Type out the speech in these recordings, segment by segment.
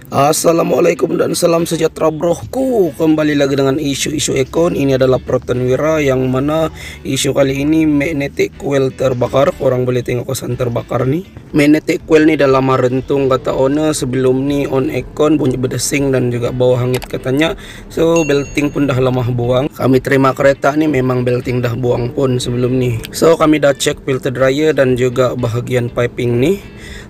Assalamualaikum dan salam sejahtera broku. Kembali lagi dengan isu-isu ekon. Ini adalah Protonwira, yang mana isu kali ini magnetic coil terbakar. Korang boleh tengok kosan terbakar nih. Magnetic coil ni dah lama rentung kata owner. Sebelum ni on ekon bunyi berdesing dan juga bau hangit katanya. So belting pun dah lama buang. Kami terima kereta ni memang belting dah buang pun sebelum ni. So kami dah cek filter dryer dan juga bahagian piping ni.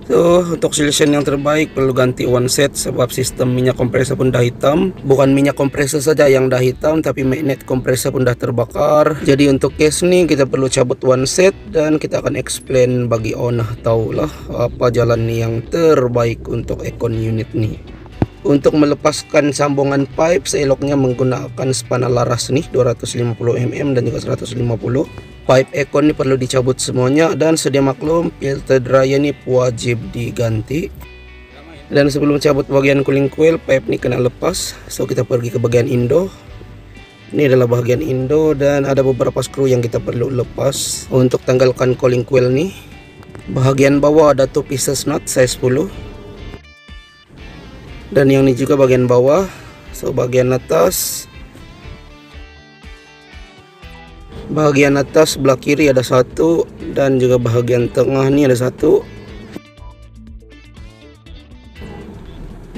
So untuk solution yang terbaik perlu ganti one set, sebab sistem minyak kompresor pun dah hitam. Bukan minyak kompresor saja yang dah hitam, tapi magnet kompresor pun dah terbakar. Jadi untuk case ni kita perlu cabut one set, dan kita akan explain bagi owner tahulah apa jalan yang terbaik untuk ekon unit ni. Untuk melepaskan sambungan pipe, seeloknya menggunakan spana laras nih 250 mm dan juga 150. Pipe ekon ni perlu dicabut semuanya, dan sedia maklum filter dryer ni wajib diganti. Dan sebelum cabut bagian cooling coil, pipe ni kena lepas. So kita pergi ke bagian indo. Ini adalah bagian indo, dan ada beberapa skru yang kita perlu lepas untuk tanggalkan cooling coil ni. Bahagian bawah ada 2 pieces nut size 10. Dan yang ini juga bagian bawah. So bagian atas sebelah kiri ada 1, dan juga bahagian tengah ni ada 1,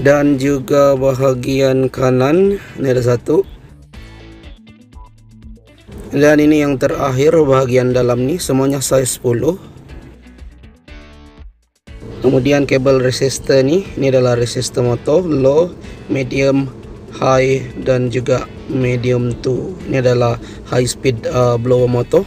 dan juga bahagian kanan ini ada 1, dan ini yang terakhir bahagian dalam ni semuanya size 10. Kemudian kabel resistor ni, ini adalah resistor motor low, medium, high dan juga medium 2. Ini adalah high speed blower motor.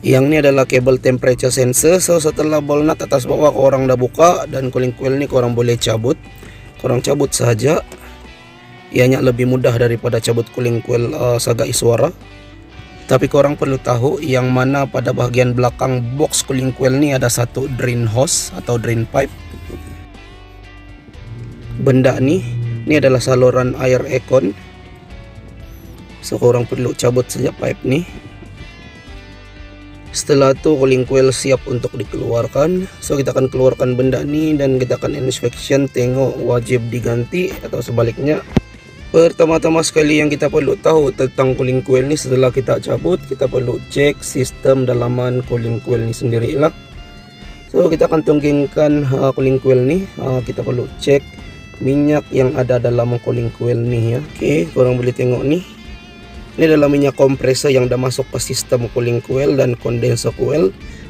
Yang ini adalah kabel temperature sensor. So setelah ball nut atas bawah korang dah buka, dan cooling coil ni korang boleh cabut. Korang cabut saja. Ianya lebih mudah daripada cabut cooling coil Saga Iswara. Tapi korang perlu tahu yang mana pada bahagian belakang box cooling coil ni ada 1 drain hose atau drain pipe. Benda ni adalah saluran air ekon. So korang perlu cabut saja pipe ni. Setelah tu cooling coil siap untuk dikeluarkan. So kita akan keluarkan benda ni, dan kita akan inspection, tengok wajib diganti atau sebaliknya. Pertama-tama sekali yang kita perlu tahu tentang cooling coil ni, setelah kita cabut, kita perlu cek sistem dalaman cooling coil ni sendirilah. So kita akan tunggingkan cooling coil ni. Kita perlu cek minyak yang ada dalam cooling coil ni ya. Oke, korang boleh tengok ni. Ini adalah minyak kompresor yang dah masuk ke sistem cooling coil dan condenser coil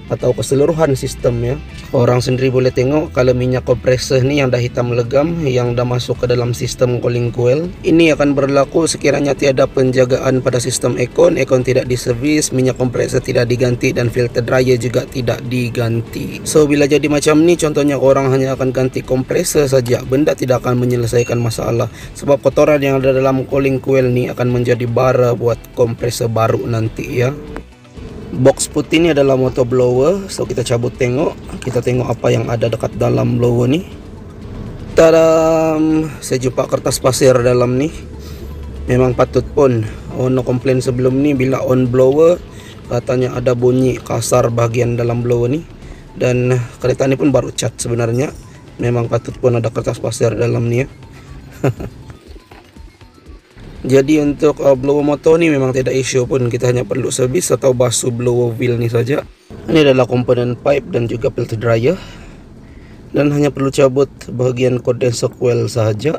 atau keseluruhan sistemnya. Orang sendiri boleh tengok kalau minyak kompresor ni yang dah hitam legam, yang dah masuk ke dalam sistem cooling coil. Ini akan berlaku sekiranya tiada penjagaan pada sistem ekon tidak diservis, minyak kompresor tidak diganti, dan filter dryer juga tidak diganti. So bila jadi macam ni, contohnya orang hanya akan ganti kompresor saja, benda tidak akan menyelesaikan masalah, sebab kotoran yang ada dalam cooling coil ni akan menjadi bara buat kompresor baru nanti ya. Box putih ni adalah motor blower. So kita cabut tengok. Kita tengok apa yang ada dekat dalam blower ni. Tadam! Saya jumpa kertas pasir dalam ni. Memang patut pun. Owner komplain sebelum ni bila on blower, katanya ada bunyi kasar bahagian dalam blower ni. Dan kereta ni pun baru cat sebenarnya. Memang patut pun ada kertas pasir dalam ni ya. Jadi untuk blower motor ni memang tidak isu pun, kita hanya perlu servis atau basuh blower wheel ni saja. Ini adalah komponen pipe dan juga filter dryer, dan hanya perlu cabut bahagian condenser coil sahaja.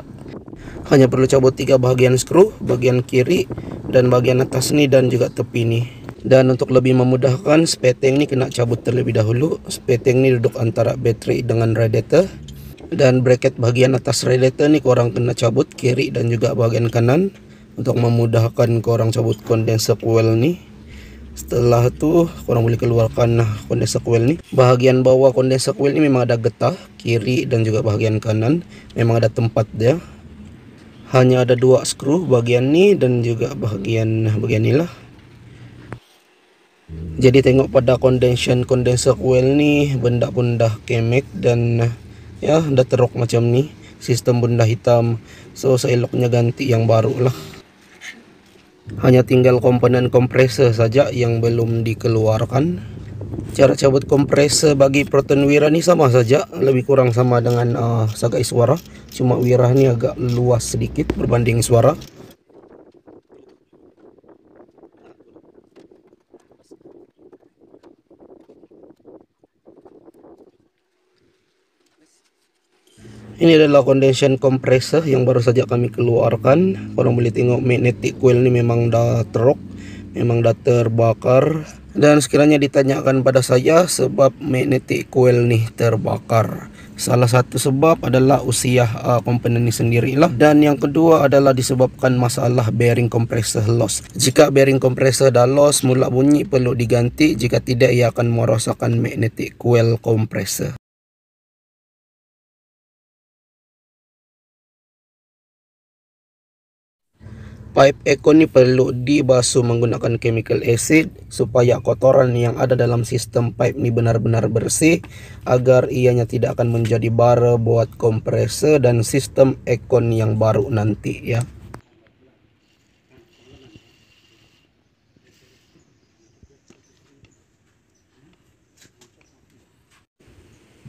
Hanya perlu cabut 3 bahagian skru, bahagian kiri dan bahagian atas ni, dan juga tepi ni. Dan untuk lebih memudahkan, speteng ni kena cabut terlebih dahulu. Speteng ni duduk antara bateri dengan radiator, dan bracket bahagian atas radiator ni korang kena cabut kiri dan juga bahagian kanan untuk memudahkan korang cabut condenser coil ni. Setelah tu korang boleh keluarkan condenser coil ni. Bahagian bawah condenser coil ni memang ada getah, kiri dan juga bahagian kanan memang ada tempat dia. Hanya ada 2 skru, bahagian ni dan juga bahagian ni lah. Jadi tengok pada condenser coil ni, benda pun dah kemek dan ya dah teruk macam ni. Sistem pun dah hitam. So seeloknya ganti yang baru lah. Hanya tinggal komponen kompresor saja yang belum dikeluarkan. Cara cabut kompresor bagi Proton Wira ni sama saja, lebih kurang sama dengan Sagai Suara, cuma Wira ni agak luas sedikit berbanding Suara. Ini adalah condension compressor yang baru saja kami keluarkan. Korang boleh tengok magnetic coil ni memang dah teruk, memang dah terbakar. Dan sekiranya ditanyakan pada saya sebab magnetic coil ni terbakar, salah satu sebab adalah usia komponen ni sendirilah. Dan yang kedua adalah disebabkan masalah bearing compressor loss. Jika bearing compressor dah loss, mula bunyi perlu diganti. Jika tidak, ia akan merosakkan magnetic coil compressor. Pipe Econ ni perlu dibasuh menggunakan chemical acid supaya kotoran yang ada dalam sistem pipe ni benar-benar bersih, agar ianya tidak akan menjadi bara buat kompresor dan sistem Econ yang baru nanti ya.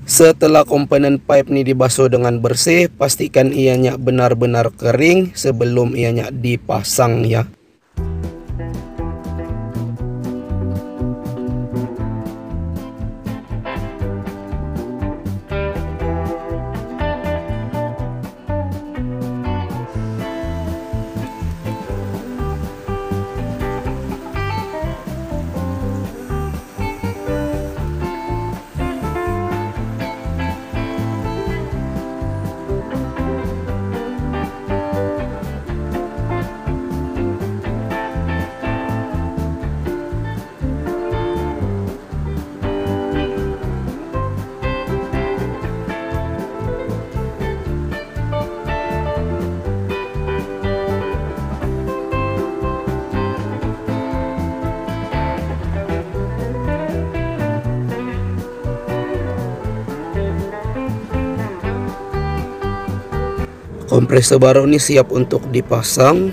Setelah komponen pipe ni dibasuh dengan bersih, pastikan ianya benar-benar kering sebelum ianya dipasang ya. Kompresor baru ini siap untuk dipasang.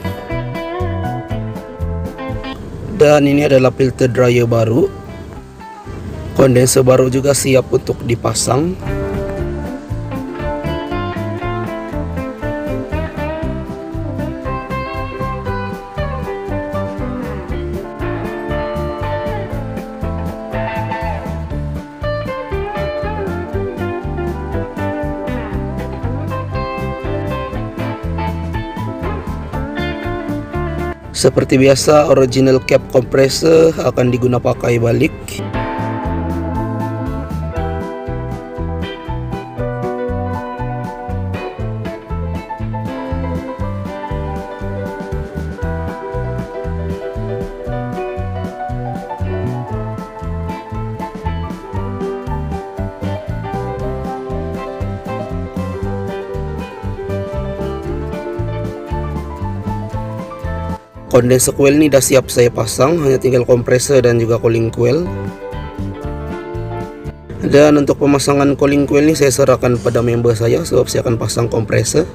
Dan ini adalah filter dryer baru. Kondensor baru juga siap untuk dipasang. Seperti biasa, original cap kompresor akan digunakan pakai balik. Kondensor coil ini dah siap saya pasang, hanya tinggal kompresor dan juga cooling coil. Dan untuk pemasangan cooling coil ini saya serahkan pada member saya, sebab saya akan pasang kompresor.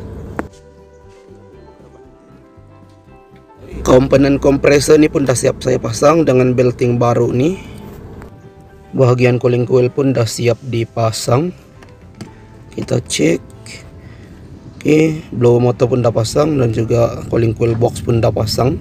Komponen kompresor ini pun dah siap saya pasang dengan belting baru nih. Bahagian cooling coil pun dah siap dipasang. Kita cek. Oke, blower motor pun dah pasang dan juga cooling coil box pun dah pasang.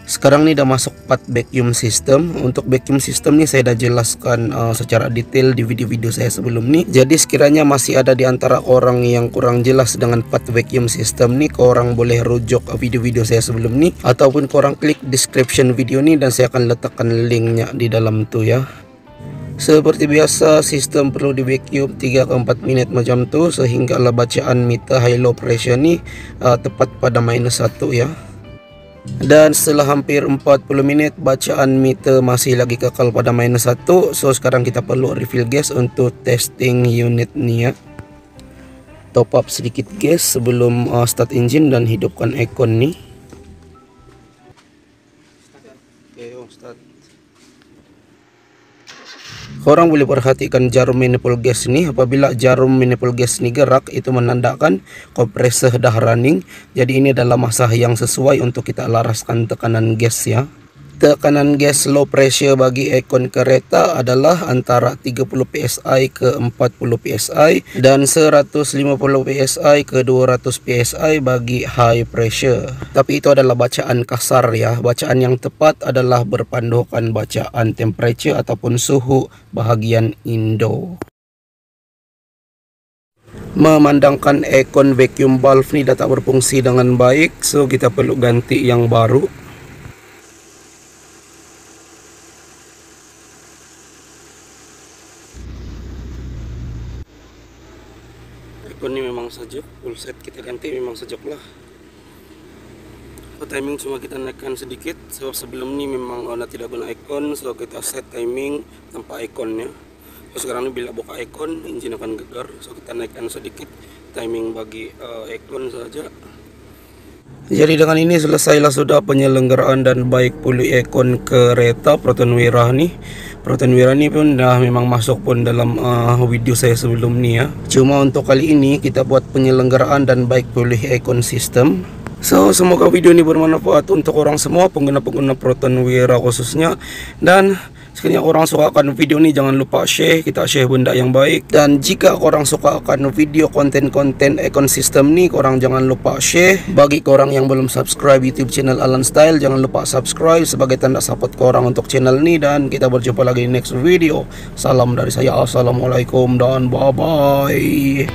Sekarang nih dah masuk part vacuum system. Untuk vacuum system nih saya dah jelaskan secara detail di video-video saya sebelum nih. Jadi sekiranya masih ada di antara orang yang kurang jelas dengan part vacuum system nih, korang boleh rujuk video-video saya sebelum nih, ataupun korang klik description video nih dan saya akan letakkan linknya di dalam tuh ya. Seperti biasa, sistem perlu di vacuum 3 ke 4 menit macam tu, sehinggalah bacaan meter high low pressure ni tepat pada -1 ya. Dan setelah hampir 40 menit bacaan meter masih lagi kekal pada -1, so sekarang kita perlu refill gas untuk testing unit ni ya. Top up sedikit gas sebelum start engine dan hidupkan aircon ni. Start. Korang boleh perhatikan jarum manifold gas ni. Apabila jarum manifold gas ni gerak, itu menandakan kompresor dah running. Jadi ini adalah masa yang sesuai untuk kita laraskan tekanan gas ya. Tekanan gas low pressure bagi aircon kereta adalah antara 30 psi ke 40 psi dan 150 psi ke 200 psi bagi high pressure. Tapi itu adalah bacaan kasar ya. Bacaan yang tepat adalah berpandukan bacaan temperature ataupun suhu bahagian Indo. Memandangkan aircon vacuum valve ni dah tak berfungsi dengan baik, so kita perlu ganti yang baru. Aircon ni memang sejuk, full set kita ganti memang sejuk lah. So, timing cuma kita naikkan sedikit sebab sebelum ni memang tidak guna aircon, so kita set timing tanpa airconnya. So, sekarang ni bila buka aircon, engine akan gegar, so kita naikkan sedikit timing bagi aircon saja. Jadi dengan ini selesailah sudah penyelenggaraan dan baik pulih aircon kereta Protonwira ni. Protonwira ni pun dah memang masuk pun dalam video saya sebelum ni ya. Cuma untuk kali ini kita buat penyelenggaraan dan baik pulih aircon system. So semoga video ini bermanfaat untuk orang semua, pengguna-pengguna Protonwira khususnya. Dan sekiranya orang suka akan video ini, jangan lupa share, kita share benda yang baik. Dan jika orang suka akan video konten-konten aircon system ni, korang jangan lupa share. Bagi korang yang belum subscribe YouTube channel Alan Style, jangan lupa subscribe sebagai tanda support korang untuk channel ni. Dan kita berjumpa lagi di next video. Salam dari saya, assalamualaikum dan bye bye.